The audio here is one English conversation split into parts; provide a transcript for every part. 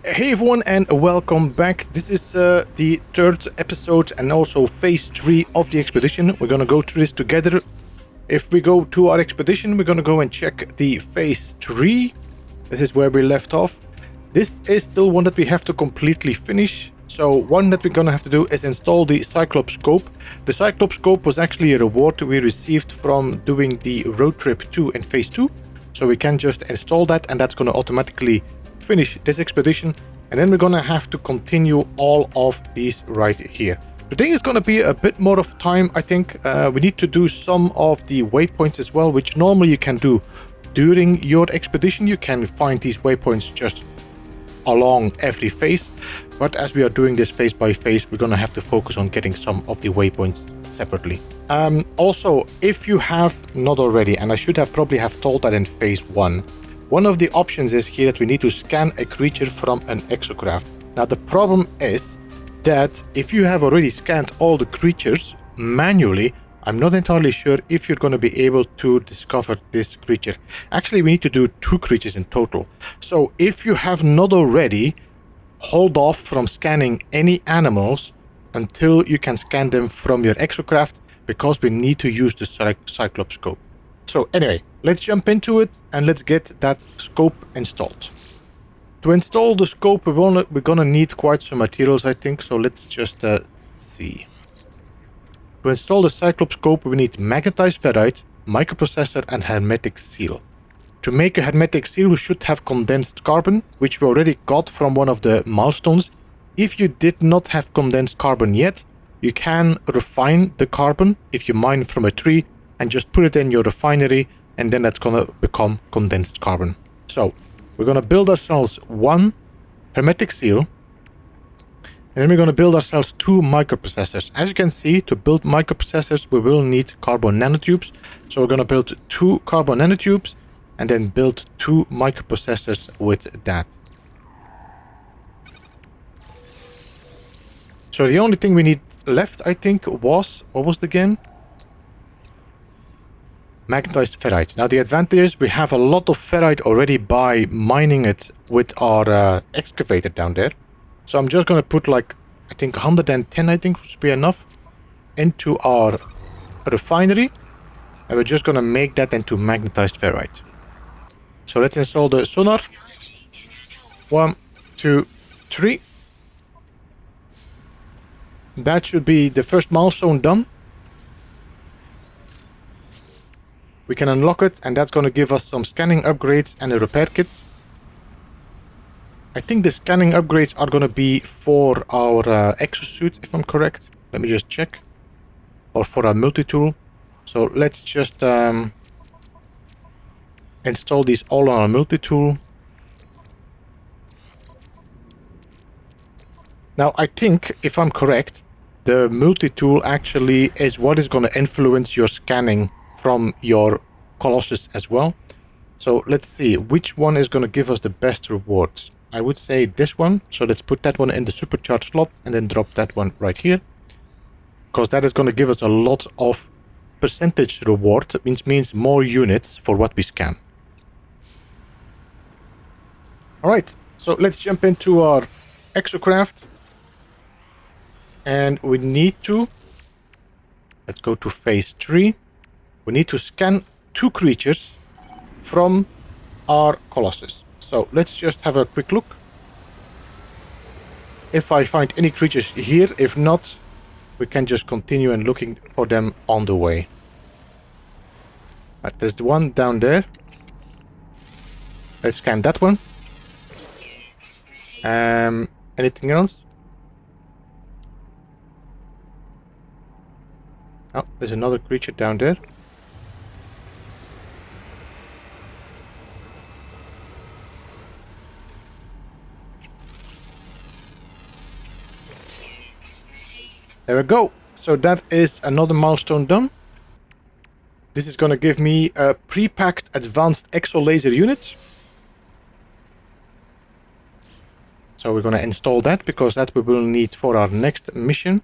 Hey everyone and welcome back. This is the third episode and also phase 3 of the expedition. We're gonna go through this together. If we go to our expedition, we're gonna go and check the phase 3. This is where we left off. This is still one that we have to completely finish. So one that we're gonna have to do is install the Cyclops scope. The Cyclops scope was actually a reward we received from doing the road trip 2 in phase 2. So we can just install that and that's gonna automatically finish this expedition, and then we're gonna have to continue all of these right here. Today is gonna be a bit more of time, I think. We need to do some of the waypoints as well, which normally you can do during your expedition. You can find these waypoints just along every phase, but as we are doing this phase by phase, we're gonna have to focus on getting some of the waypoints separately. Also, if you have not already, and I should have probably have told that in phase 1, one of the options is here that we need to scan a creature from an exocraft. Now the problem is that if you have already scanned all the creatures manually, I'm not entirely sure if you're going to be able to discover this creature. Actually, we need to do 2 creatures in total. So if you have not already, hold off from scanning any animals until you can scan them from your exocraft, because we need to use the Cyclops scope. So anyway, let's jump into it and let's get that scope installed. To install the scope, we're gonna need quite some materials, I think. So let's just see. To install the Cyclops scope, we need magnetized ferrite, microprocessor, and hermetic seal. To make a hermetic seal, we should have condensed carbon, which we already got from one of the milestones. If you did not have condensed carbon yet, you can refine the carbon if you mine from a tree and just put it in your refinery, and then that's gonna become condensed carbon. So we're gonna build ourselves 1 hermetic seal, and then we're gonna build ourselves 2 microprocessors. As you can see, to build microprocessors, we will need carbon nanotubes. So we're gonna build 2 carbon nanotubes and then build 2 microprocessors with that. So the only thing we need left, I think, was, what was the game? Magnetized ferrite. Now the advantage is we have a lot of ferrite already by mining it with our excavator down there. So I'm just going to put like, I think 110, I think would be enough, into our refinery. And we're just going to make that into magnetized ferrite. So let's install the sonar. 1, 2, 3. That should be the first milestone done. We can unlock it, and that's going to give us some scanning upgrades and a repair kit. I think the scanning upgrades are going to be for our exosuit, if I'm correct. Let me just check. Or for our multi-tool. So let's just install these all on our multi-tool. Now, I think, if I'm correct, the multi-tool actually is what is going to influence your scanning from your Colossus as well. So let's see which one is going to give us the best rewards. I would say this one. So let's put that one in the supercharged slot and then drop that one right here, because that is going to give us a lot of percentage reward. It means more units for what we scan. All right, so let's jump into our exocraft, and we need to, let's go to phase 3. We need to scan 2 creatures from our Colossus. So let's just have a quick look. If I find any creatures here, if not, we can just continue and looking for them on the way. Right, there's the one down there. Let's scan that one. Anything else? Oh, there's another creature down there. There we go. So that is another milestone done. This is going to give me a pre-packed advanced exo laser unit. So we're going to install that, because that we will need for our next mission.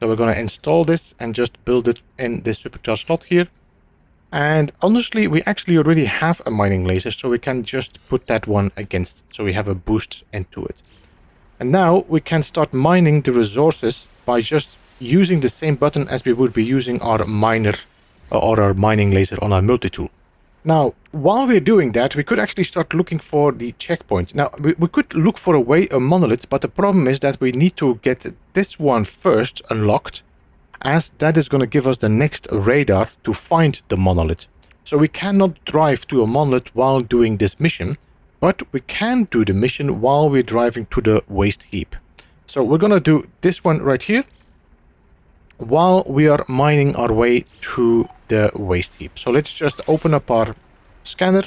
So we're going to install this and just build it in this supercharged slot here. And honestly, we actually already have a mining laser, so we can just put that one against it, so we have a boost into it. And now we can start mining the resources by just using the same button as we would be using our miner or our mining laser on our multi-tool. Now, while we're doing that, we could actually start looking for the checkpoint. Now, we could look for a monolith, but the problem is that we need to get this one first unlocked, as that is going to give us the next radar to find the monolith. So we cannot drive to a monolith while doing this mission, but we can do the mission while we're driving to the waste heap. So we're going to do this one right here, while we are mining our way to the waste heap. So let's just open up our scanner,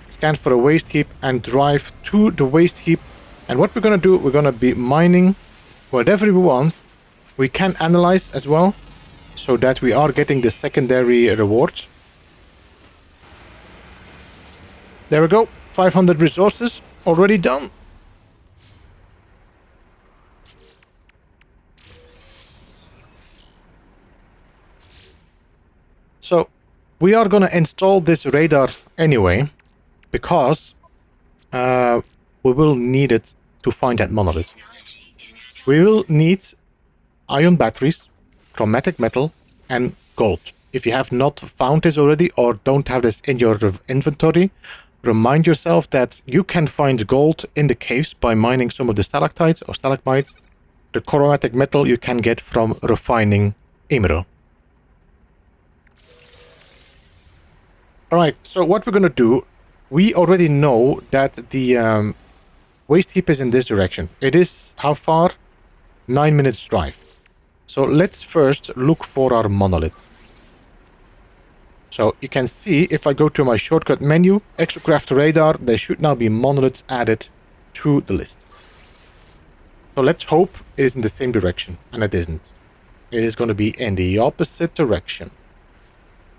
scan for a waste heap, and drive to the waste heap. And what we're going to do, we're going to be mining whatever we want. We can analyze as well, so that we are getting the secondary reward. There we go, 500 resources already done. So we are going to install this radar anyway, because we will need it to find that monolith. We will need ion batteries, chromatic metal, and gold. If you have not found this already or don't have this in your inventory, remind yourself that you can find gold in the caves by mining some of the stalactites or stalagmites. The chromatic metal you can get from refining emerald. Alright, so what we're going to do, we already know that the waste heap is in this direction. It is, how far? 9 minutes drive. So let's first look for our monolith. So you can see, if I go to my shortcut menu, exocraft radar, there should now be monoliths added to the list. So let's hope it is in the same direction, and it isn't. It is going to be in the opposite direction.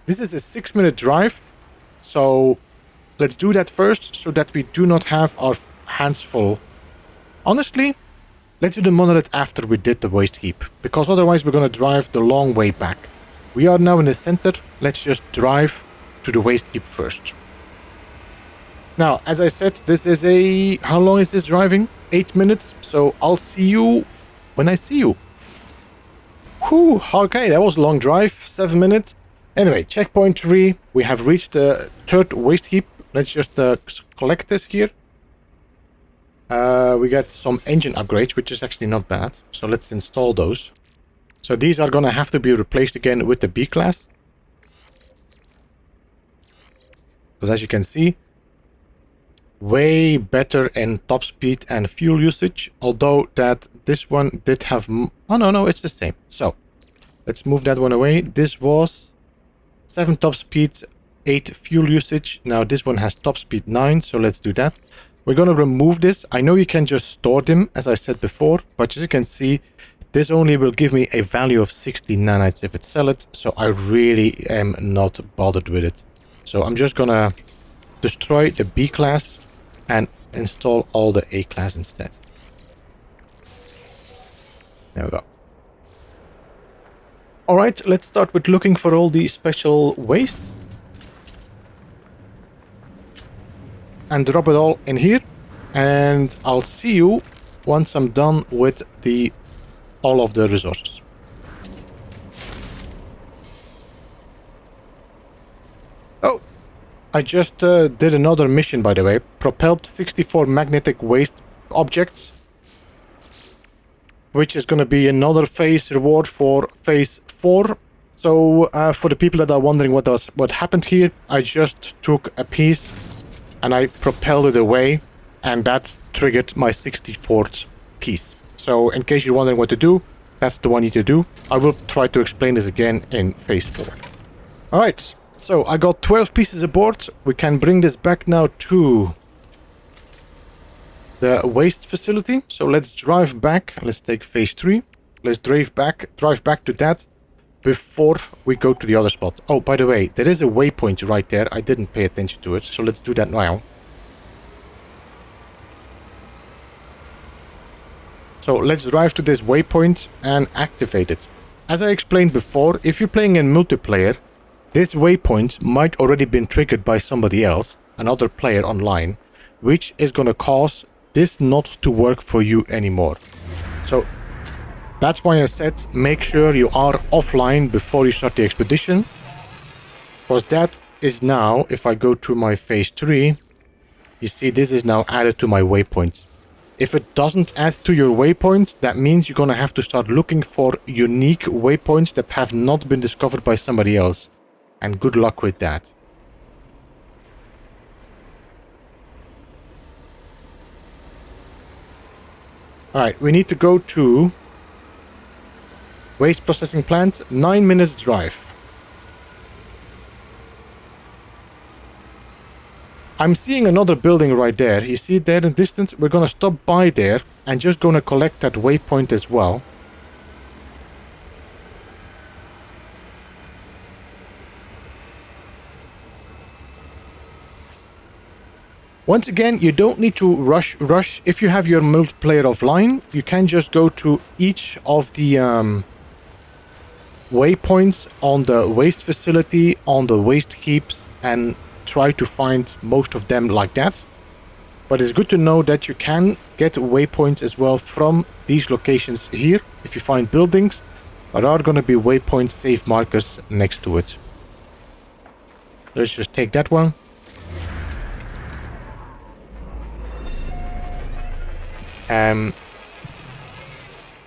This is a 6-minute drive. So let's do that first, so that we do not have our hands full. Honestly, let's do the monolith after we did the waste heap, because otherwise we're going to drive the long way back. We are now in the center. Let's just drive to the waste heap first. Now, as I said, this is a... How long is this driving? 8 minutes. So I'll see you when I see you. Whew, okay, that was a long drive. 7 minutes. Anyway, checkpoint 3. We have reached the 3rd waste heap. Let's just collect this here. We got some engine upgrades, which is actually not bad. So let's install those. So these are going to have to be replaced again with the B-class. Because as you can see, way better in top speed and fuel usage. Although that this one did have... Oh, no, it's the same. So let's move that one away. This was 7 top speed, 8 fuel usage. Now this one has top speed 9, so let's do that. We're going to remove this. I know you can just store them, as I said before, but as you can see, this only will give me a value of 60 nanites if it's solid, so I really am not bothered with it. So I'm just going to destroy the B class and install all the A class instead. There we go. Alright, let's start with looking for all the special waste. And drop it all in here. And I'll see you once I'm done with all of the resources. Oh! I just did another mission, by the way. Propelled 64 magnetic waste objects. Which is going to be another phase reward for phase 4. So for the people that are wondering what happened here, I just took a piece and I propelled it away, and that triggered my 64th piece. So in case you're wondering what to do, that's the one you need to do. I will try to explain this again in phase 4. Alright, so I got 12 pieces aboard. We can bring this back now to the waste facility. So let's drive back. Let's take phase 3. Let's drive back to that before we go to the other spot. Oh, by the way, there is a waypoint right there. I didn't pay attention to it, so let's do that now. So let's drive to this waypoint and activate it. As I explained before, if you're playing in multiplayer, this waypoint might already been triggered by somebody else, another player online, which is going to cause this not to work for you anymore. So that's why I said make sure you are offline before you start the expedition. Because that is now, if I go to my phase 3, you see this is now added to my waypoint. If it doesn't add to your waypoint, that means you're gonna have to start looking for unique waypoints that have not been discovered by somebody else. And good luck with that. Alright, we need to go to waste processing plant, 9 minutes drive. I'm seeing another building right there. You see it there in the distance? We're gonna stop by there and just gonna collect that waypoint as well. Once again, you don't need to rush. If you have your multiplayer offline, you can just go to each of the waypoints on the waste facility, on the waste heaps, and try to find most of them like that. But it's good to know that you can get waypoints as well from these locations here. If you find buildings, there are going to be waypoint save markers next to it. Let's just take that one.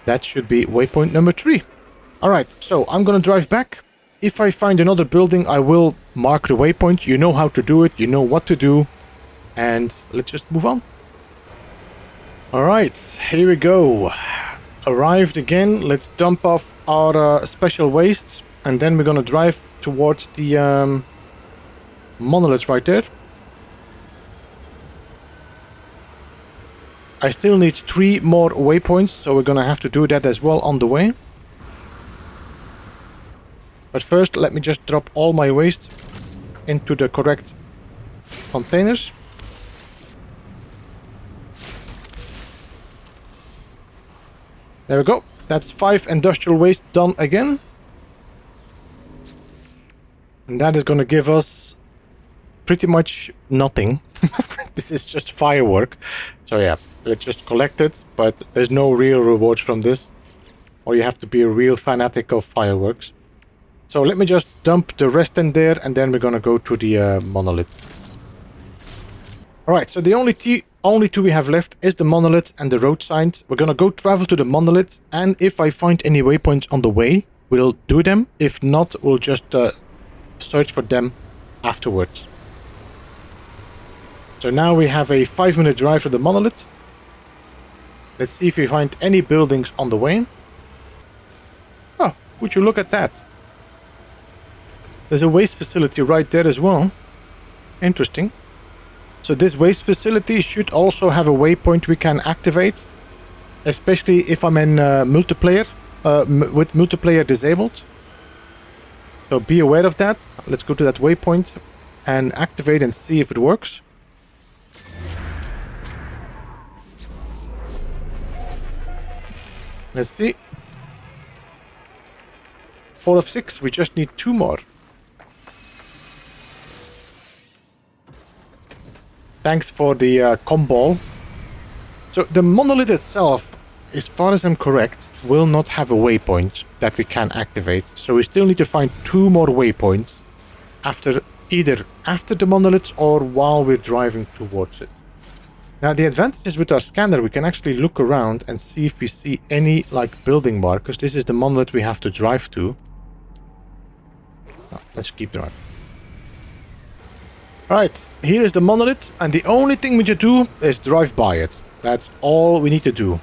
That should be waypoint number 3. Alright, so I'm gonna drive back. If I find another building, I will mark the waypoint. You know how to do it, you know what to do. And let's just move on. Alright, here we go. Arrived again. Let's dump off our special waste. And then we're gonna drive towards the monolith right there. I still need 3 more waypoints, so we're gonna have to do that as well on the way. But first, let me just drop all my waste into the correct containers. There we go. That's 5 industrial waste done again. And that is gonna give us pretty much nothing. This is just firework. So yeah, let's just collect it, but there's no real rewards from this. Or you have to be a real fanatic of fireworks. So let me just dump the rest in there, and then we're gonna go to the monolith. Alright, so the only two we have left is the monolith and the road signs. We're gonna go travel to the monolith, and if I find any waypoints on the way, we'll do them. If not, we'll just search for them afterwards. So now we have a 5-minute drive to the monolith. Let's see if we find any buildings on the way. Oh, would you look at that? There's a waste facility right there as well. Interesting. So this waste facility should also have a waypoint we can activate. Especially if I'm in multiplayer, with multiplayer disabled. So be aware of that. Let's go to that waypoint and activate and see if it works. Let's see. 4 of 6, we just need 2 more. Thanks for the comball. So the monolith itself, as far as I'm correct, will not have a waypoint that we can activate. So we still need to find 2 more waypoints either after the monolith or while we're driving towards it. Now the advantage is with our scanner, we can actually look around and see if we see any like building markers. This is the monolith we have to drive to. Oh, let's keep driving. Alright, here is the monolith, and the only thing we need to do is drive by it. That's all we need to do.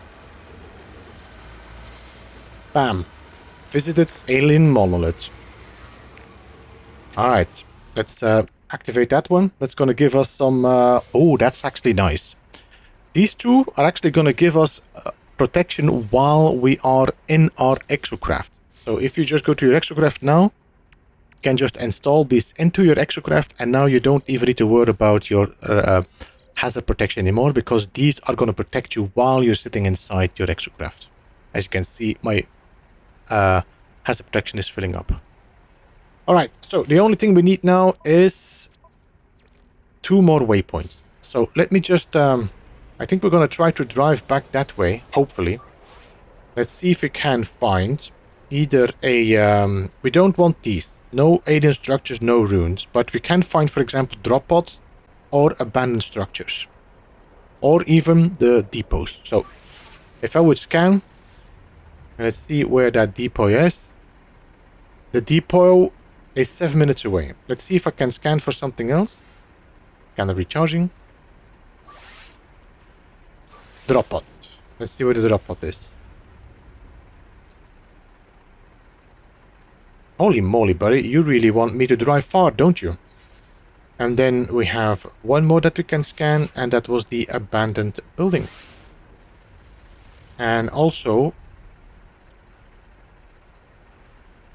Bam. Visited alien monolith. Alright, let's activate that one. That's gonna give us some... oh, that's actually nice. These 2 are actually gonna give us protection while we are in our exocraft. So if you just go to your exocraft now, you can just install this into your exocraft, and now you don't even need to worry about your hazard protection anymore, because these are going to protect you while you're sitting inside your exocraft. As you can see, my hazard protection is filling up. Alright, so the only thing we need now is 2 more waypoints. So let me just I think we're going to try to drive back that way, hopefully. Let's see if we can find either a... we don't want these. No alien structures, no ruins. But we can find, for example, drop pods or abandoned structures. Or even the depots. So, if I would scan... Let's see where that depot is. The depot is 7 minutes away. Let's see if I can scan for something else. Kind of recharging. Drop pod. Let's see where the drop pod is. Holy moly, buddy. You really want me to drive far, don't you? And then we have one more that we can scan, and that was the abandoned building. And also...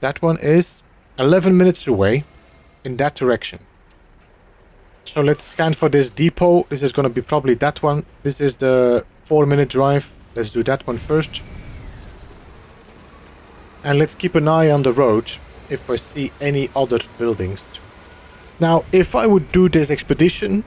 that one is 11 minutes away in that direction. So let's scan for this depot. This is going to be probably that one. This is the 4-minute drive. Let's do that one first. And let's keep an eye on the road if I see any other buildings. Now, if I would do this expedition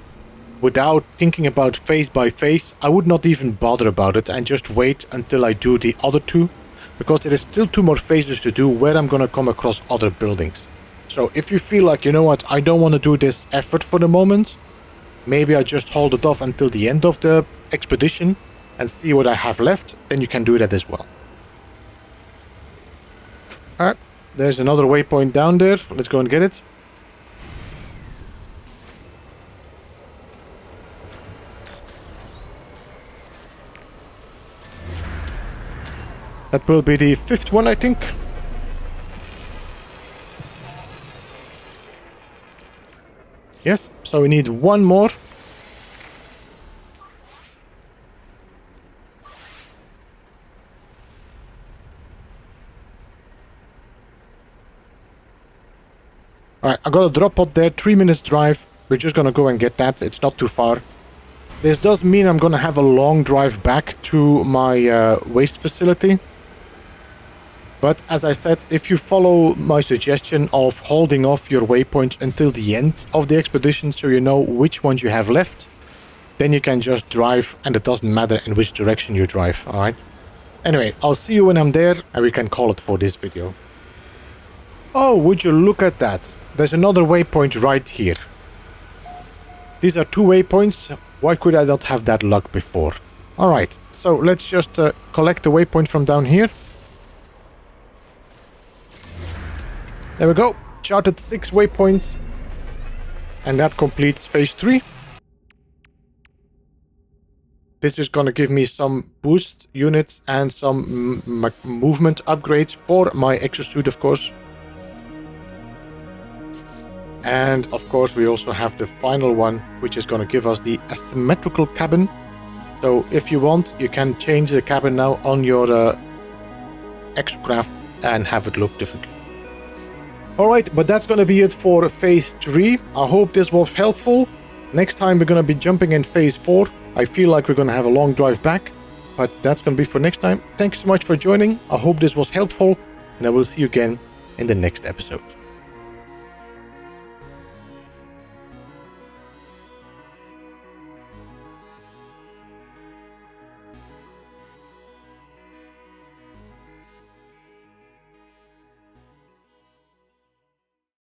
without thinking about phase by phase, I would not even bother about it and just wait until I do the other two. Because there is still 2 more phases to do where I'm going to come across other buildings. So if you feel like, you know what, I don't want to do this effort for the moment, maybe I just hold it off until the end of the expedition and see what I have left, then you can do that as well. Alright, there's another waypoint down there. Let's go and get it. That will be the 5th one, I think. Yes, so we need one more. Alright, I got a drop pod there, 3 minutes drive. We're just gonna go and get that, it's not too far. This does mean I'm gonna have a long drive back to my waste facility. But as I said, if you follow my suggestion of holding off your waypoints until the end of the expedition so you know which ones you have left, then you can just drive and it doesn't matter in which direction you drive, alright? Anyway, I'll see you when I'm there and we can call it for this video. Oh, would you look at that? There's another waypoint right here. These are 2 waypoints. Why could I not have that luck before? Alright, so let's just collect the waypoint from down here. There we go. Charted 6 waypoints. And that completes phase 3. This is gonna give me some boost units and some movement upgrades for my exosuit, of course. And of course we also have the final one, which is gonna give us the asymmetrical cabin. So if you want, you can change the cabin now on your exocraft and have it look differently. Alright, but that's gonna be it for phase 3. I hope this was helpful. Next time we're gonna be jumping in phase 4. I feel like we're gonna have a long drive back, but that's gonna be for next time. Thanks so much for joining. I hope this was helpful, and I will see you again in the next episode.